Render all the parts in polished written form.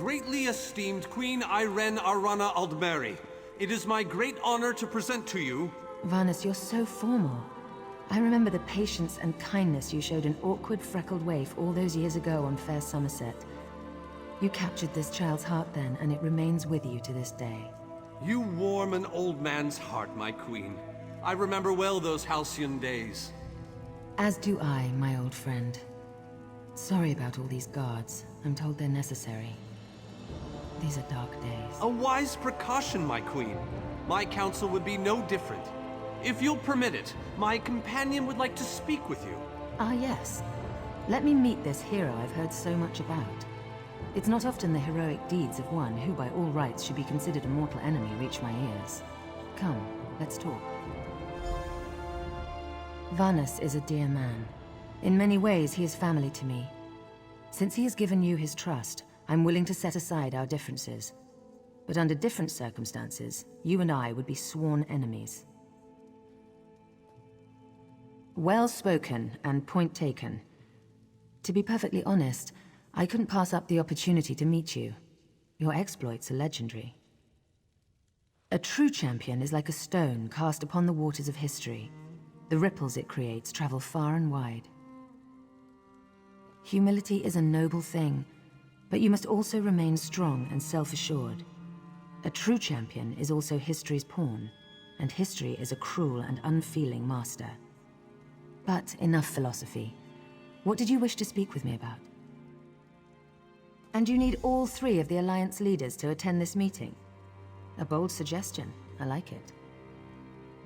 Greatly esteemed Queen Irene Arana Aldmeri, it is my great honor to present to you... Varnus, you're so formal. I remember the patience and kindness you showed an awkward, freckled waif all those years ago on fair Somerset. You captured this child's heart then, and it remains with you to this day. You warm an old man's heart, my queen. I remember well those halcyon days. As do I, my old friend. Sorry about all these guards. I'm told they're necessary. These are dark days. A wise precaution, my queen. My counsel would be no different. If you'll permit it, my companion would like to speak with you. Ah, yes. Let me meet this hero I've heard so much about. It's not often the heroic deeds of one who by all rights should be considered a mortal enemy reach my ears. Come, let's talk. Varnus is a dear man. In many ways, he is family to me. Since he has given you his trust, I'm willing to set aside our differences. But under different circumstances, you and I would be sworn enemies. Well spoken and point taken. To be perfectly honest, I couldn't pass up the opportunity to meet you. Your exploits are legendary. A true champion is like a stone cast upon the waters of history. The ripples it creates travel far and wide. Humility is a noble thing, but you must also remain strong and self-assured. A true champion is also history's pawn, and history is a cruel and unfeeling master. But enough philosophy. What did you wish to speak with me about? And you need all three of the Alliance leaders to attend this meeting. A bold suggestion. I like it.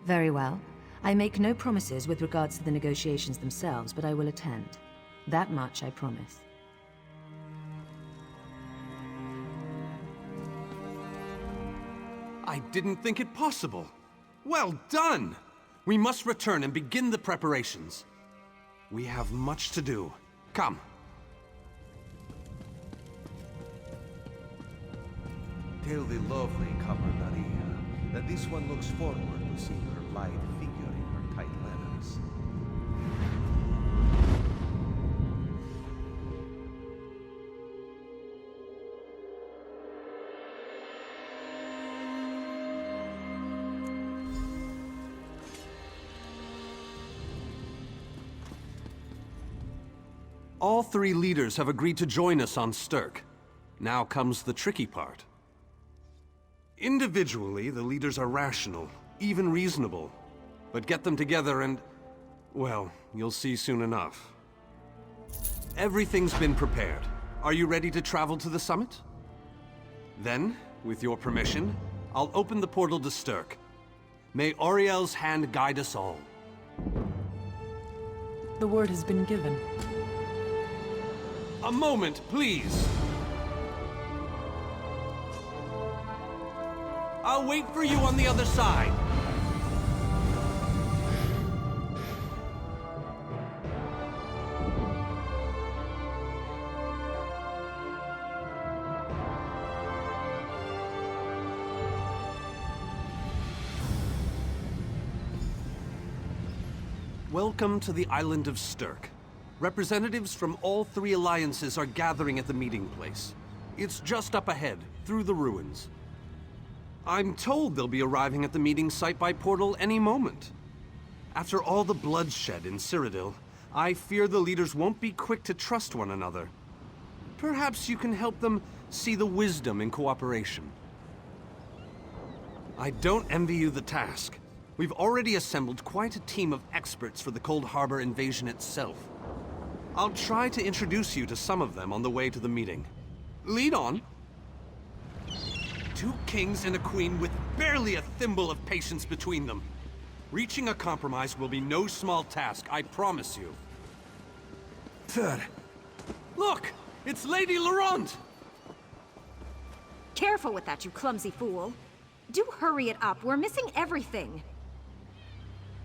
Very well. I make no promises with regards to the negotiations themselves, but I will attend. That much I promise. I didn't think it possible. Well done! We must return and begin the preparations. We have much to do. Come. Tell the lovely Camarilla that this one looks forward to seeing her lithe figure in her tight leathers. All three leaders have agreed to join us on Stirk. Now comes the tricky part. Individually, the leaders are rational, even reasonable. But get them together and... well, you'll see soon enough. Everything's been prepared. Are you ready to travel to the summit? Then, with your permission, I'll open the portal to Stirk. May Auriel's hand guide us all. The word has been given. A moment, please. I'll wait for you on the other side. Welcome to the island of Stirk. Representatives from all three alliances are gathering at the meeting place. It's just up ahead, through the ruins. I'm told they'll be arriving at the meeting site by portal any moment. After all the bloodshed in Cyrodiil, I fear the leaders won't be quick to trust one another. Perhaps you can help them see the wisdom in cooperation. I don't envy you the task. We've already assembled quite a team of experts for the Cold Harbor invasion itself. I'll try to introduce you to some of them on the way to the meeting. Lead on. 2 kings and a queen with barely a thimble of patience between them. Reaching a compromise will be no small task, I promise you. Third. Look! It's Lady Laurent! Careful with that, you clumsy fool. Do hurry it up. We're missing everything.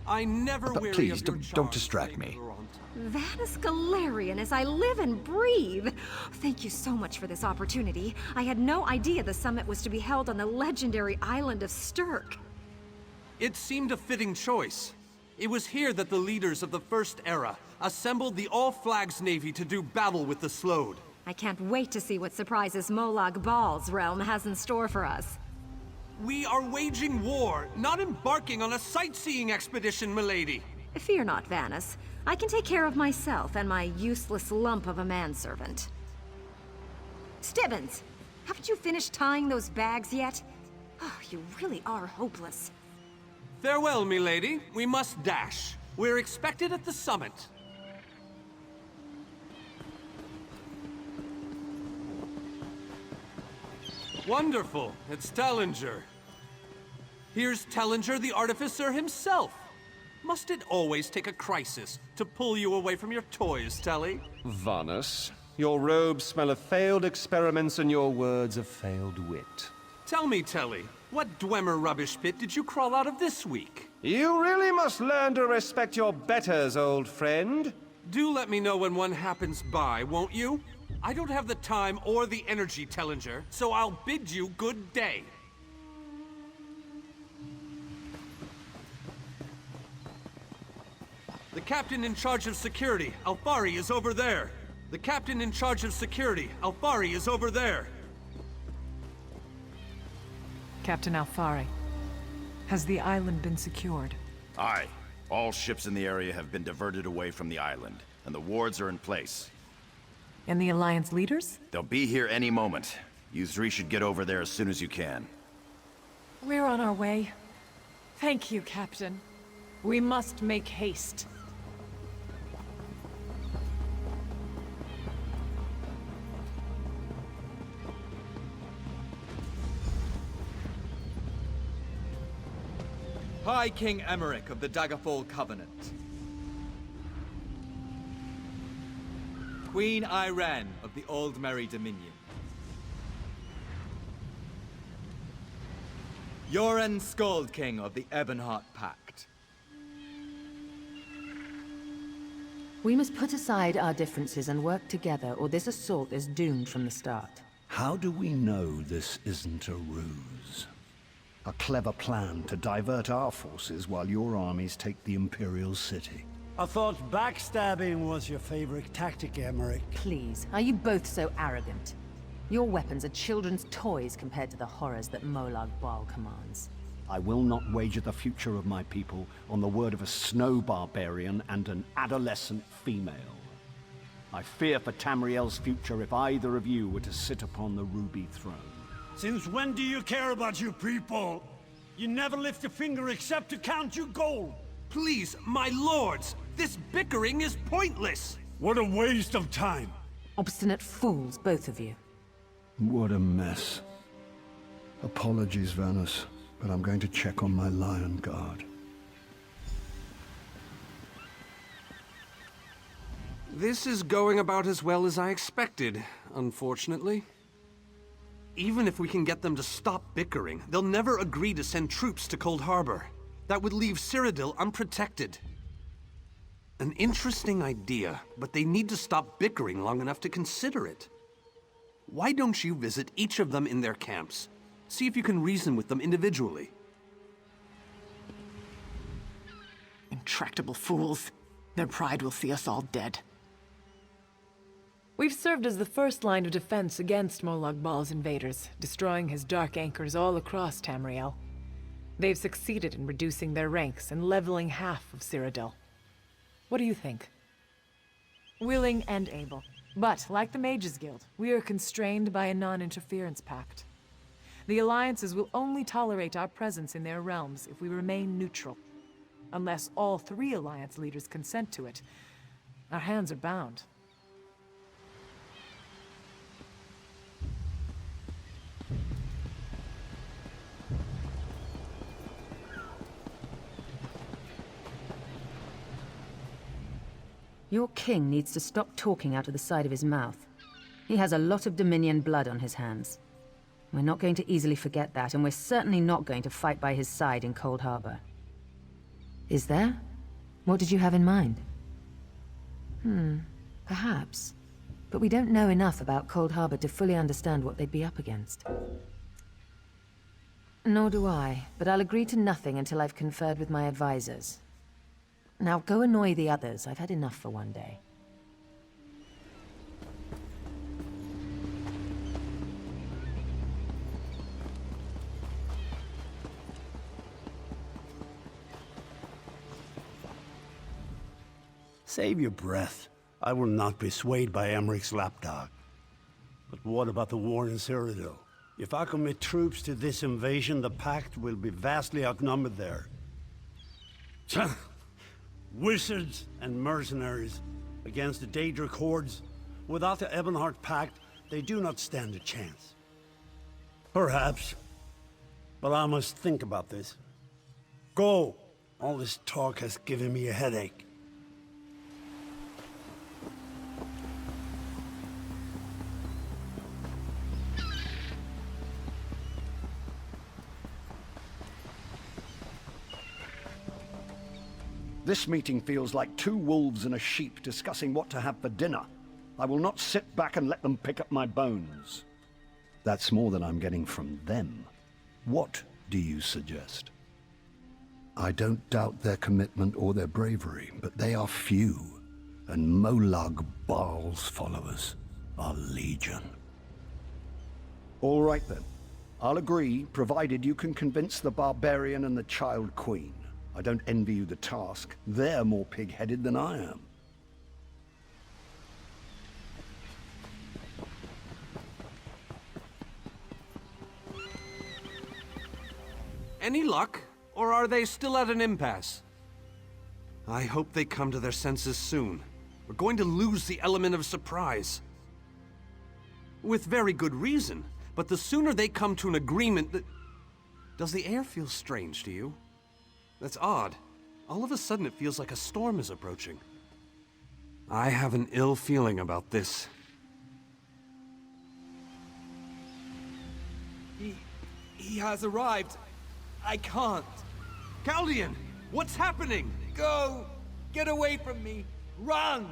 I never weary please, of your don't charms, distract Lady me. Laurent. That is Galarian as I live and breathe. Thank you so much for this opportunity. I had no idea the summit was to be held on the legendary island of Stirk. It seemed a fitting choice. It was here that the leaders of the First Era assembled the All-Flags Navy to do battle with the Slode. I can't wait to see what surprises Molag Bal's realm has in store for us. We are waging war, not embarking on a sightseeing expedition, milady. Fear not, Vanus. I can take care of myself and my useless lump of a manservant. Stibbins, haven't you finished tying those bags yet? Oh, you really are hopeless. Farewell, milady. We must dash. We're expected at the summit. Wonderful. It's Tellinger. Here's Tellinger, the artificer himself. Must it always take a crisis to pull you away from your toys, Telly? Vanus, your robes smell of failed experiments and your words of failed wit. Tell me, Telly, what Dwemer rubbish pit did you crawl out of this week? You really must learn to respect your betters, old friend. Do let me know when one happens by, won't you? I don't have the time or the energy, Tellinger, so I'll bid you good day. The captain in charge of security, Alfari, is over there. The captain in charge of security, Alfari, is over there. Captain Alfari, has the island been secured? Aye. All ships in the area have been diverted away from the island, and the wards are in place. And the Alliance leaders? They'll be here any moment. You three should get over there as soon as you can. We're on our way. Thank you, Captain. We must make haste. High King Emmerich of the Daggerfall Covenant. Queen Irene of the Old Merry Dominion. Yoren Skald King of the Ebonheart Pact. We must put aside our differences and work together, or this assault is doomed from the start. How do we know this isn't a ruse? A clever plan to divert our forces while your armies take the Imperial City. I thought backstabbing was your favorite tactic, Emmerich. Please, are you both so arrogant? Your weapons are children's toys compared to the horrors that Molag Bal commands. I will not wager the future of my people on the word of a snow barbarian and an adolescent female. I fear for Tamriel's future if either of you were to sit upon the Ruby Throne. Since when do you care about your people? You never lift a finger except to count your gold. Please, my lords, this bickering is pointless. What a waste of time. Obstinate fools, both of you. What a mess. Apologies, Vanus, but I'm going to check on my Lion Guard. This is going about as well as I expected, unfortunately. Even if we can get them to stop bickering, they'll never agree to send troops to Cold Harbor. That would leave Cyrodiil unprotected. An interesting idea, but they need to stop bickering long enough to consider it. Why don't you visit each of them in their camps? See if you can reason with them individually. Intractable fools. Their pride will see us all dead. We've served as the first line of defense against Molag Bal's invaders, destroying his dark anchors all across Tamriel. They've succeeded in reducing their ranks and leveling half of Cyrodiil. What do you think? Willing and able. But, like the Mages Guild, we are constrained by a non-interference pact. The alliances will only tolerate our presence in their realms if we remain neutral. Unless all three alliance leaders consent to it, our hands are bound. Your king needs to stop talking out of the side of his mouth. He has a lot of Dominion blood on his hands. We're not going to easily forget that, and we're certainly not going to fight by his side in Cold Harbor. Is there? What did you have in mind? Perhaps. But we don't know enough about Cold Harbor to fully understand what they'd be up against. Nor do I, but I'll agree to nothing until I've conferred with my advisors. Now go annoy the others. I've had enough for one day. Save your breath. I will not be swayed by Emmeric's lapdog. But what about the war in Cyrodiil? If I commit troops to this invasion, the Pact will be vastly outnumbered there. Wizards and mercenaries against the Daedric hordes. Without the Ebonheart Pact, they do not stand a chance. Perhaps. But I must think about this. Go! All this talk has given me a headache. This meeting feels like two wolves and a sheep discussing what to have for dinner. I will not sit back and let them pick up my bones. That's more than I'm getting from them. What do you suggest? I don't doubt their commitment or their bravery, but they are few, and Molag Baal's followers are legion. All right then. I'll agree, provided you can convince the barbarian and the child queen. I don't envy you the task. They're more pig-headed than I am. Any luck? Or are they still at an impasse? I hope they come to their senses soon. We're going to lose the element of surprise. With very good reason, but the sooner they come to an agreement that... Does the air feel strange to you? That's odd. All of a sudden it feels like a storm is approaching. I have an ill feeling about this. He has arrived. I can't. Caldian! What's happening? Go! Get away from me! Run!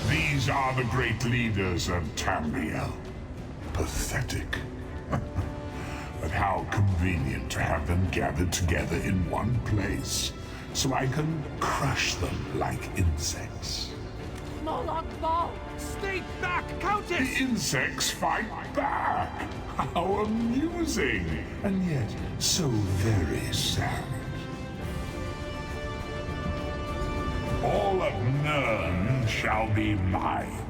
These are the great leaders of Tamriel. Pathetic. But how convenient to have them gathered together in one place, so I can crush them like insects. Molag Baal! Stay back, Countess! The insects fight back! How amusing! And yet, so very sad. All of Nirn shall be mine.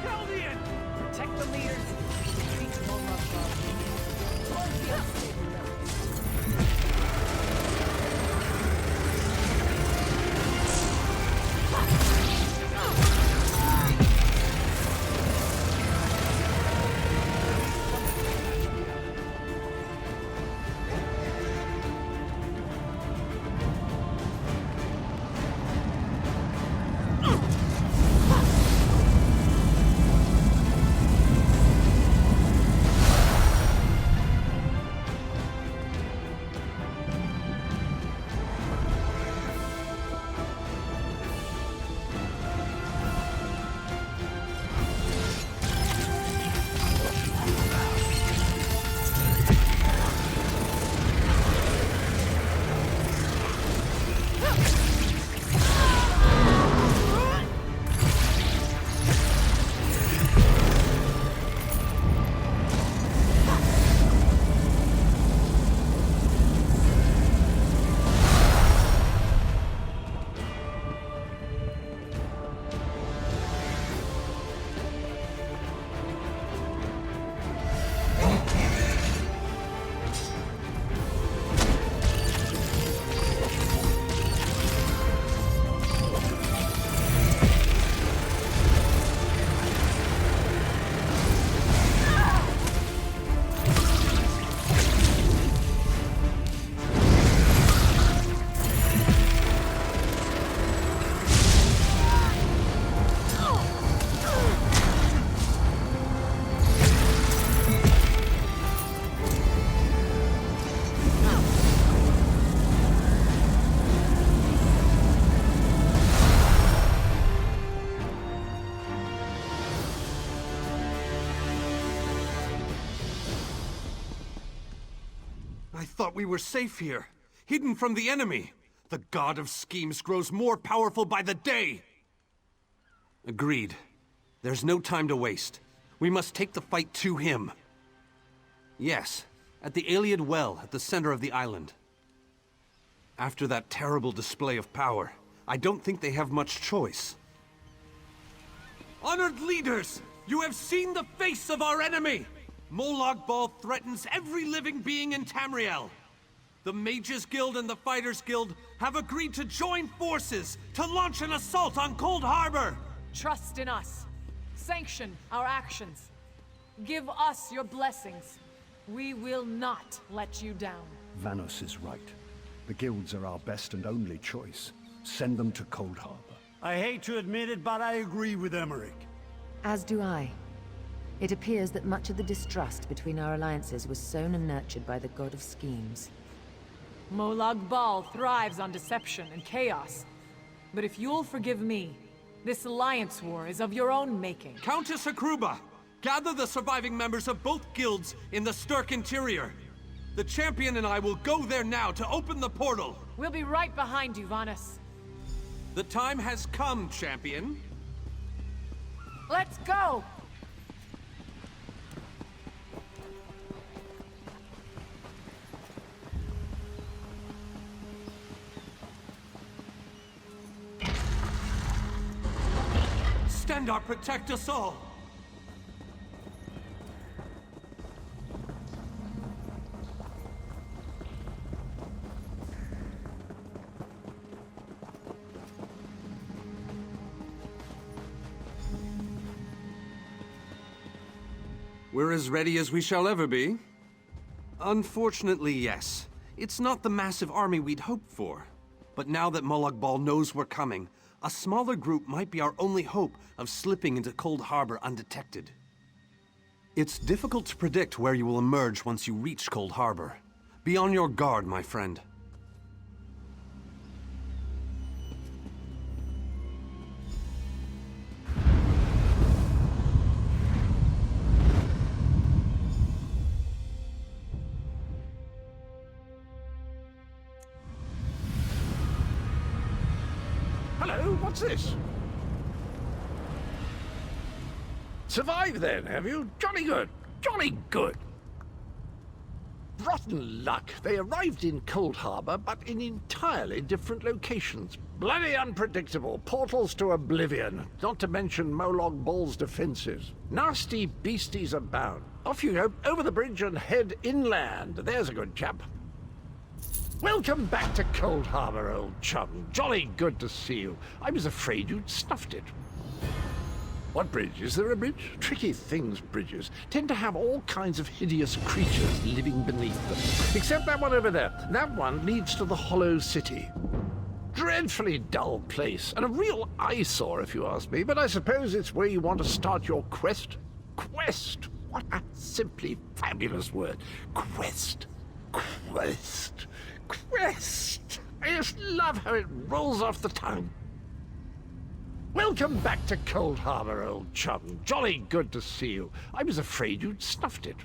Caldian! Protect the leaders. Defeat Molag Baal. I thought we were safe here, hidden from the enemy. The god of schemes grows more powerful by the day. Agreed. There's no time to waste. We must take the fight to him. Yes, at the Iliad Well at the center of the island. After that terrible display of power, I don't think they have much choice. Honored leaders, you have seen the face of our enemy! Molag Bal threatens every living being in Tamriel. The Mages Guild and the Fighters Guild have agreed to join forces to launch an assault on Cold Harbor! Trust in us. Sanction our actions. Give us your blessings. We will not let you down. Vanos is right. The guilds are our best and only choice. Send them to Cold Harbor. I hate to admit it, but I agree with Emmerich. As do I. It appears that much of the distrust between our alliances was sown and nurtured by the god of schemes. Molag Bal thrives on deception and chaos. But if you'll forgive me, this alliance war is of your own making. Countess Akruba, gather the surviving members of both guilds in the Sturk interior. The champion and I will go there now to open the portal. We'll be right behind you, Vanas. The time has come, champion. Let's go! Stendarr, protect us all! We're as ready as we shall ever be. Unfortunately, yes. It's not the massive army we'd hoped for. But now that Molag Bal knows we're coming, a smaller group might be our only hope of slipping into Cold Harbor undetected. It's difficult to predict where you will emerge once you reach Cold Harbor. Be on your guard, my friend. Hello, what's this? Survived then, have you? Jolly good, jolly good. Rotten luck. They arrived in Cold Harbor, but in entirely different locations. Bloody unpredictable. Portals to oblivion. Not to mention Molag Bal's defenses. Nasty beasties abound. Off you go, over the bridge and head inland. There's a good chap. Welcome back to Cold Harbor, old chum. Jolly good to see you. I was afraid you'd snuffed it. What bridge? Is there a bridge? Tricky things, bridges. Tend to have all kinds of hideous creatures living beneath them. Except that one over there. That one leads to the Hollow City. Dreadfully dull place, and a real eyesore if you ask me, but I suppose it's where you want to start your quest. Quest! What a simply fabulous word. Quest. Quest. Quest! I just love how it rolls off the tongue. Welcome back to Cold Harbor, old chum. Jolly good to see you. I was afraid you'd snuffed it.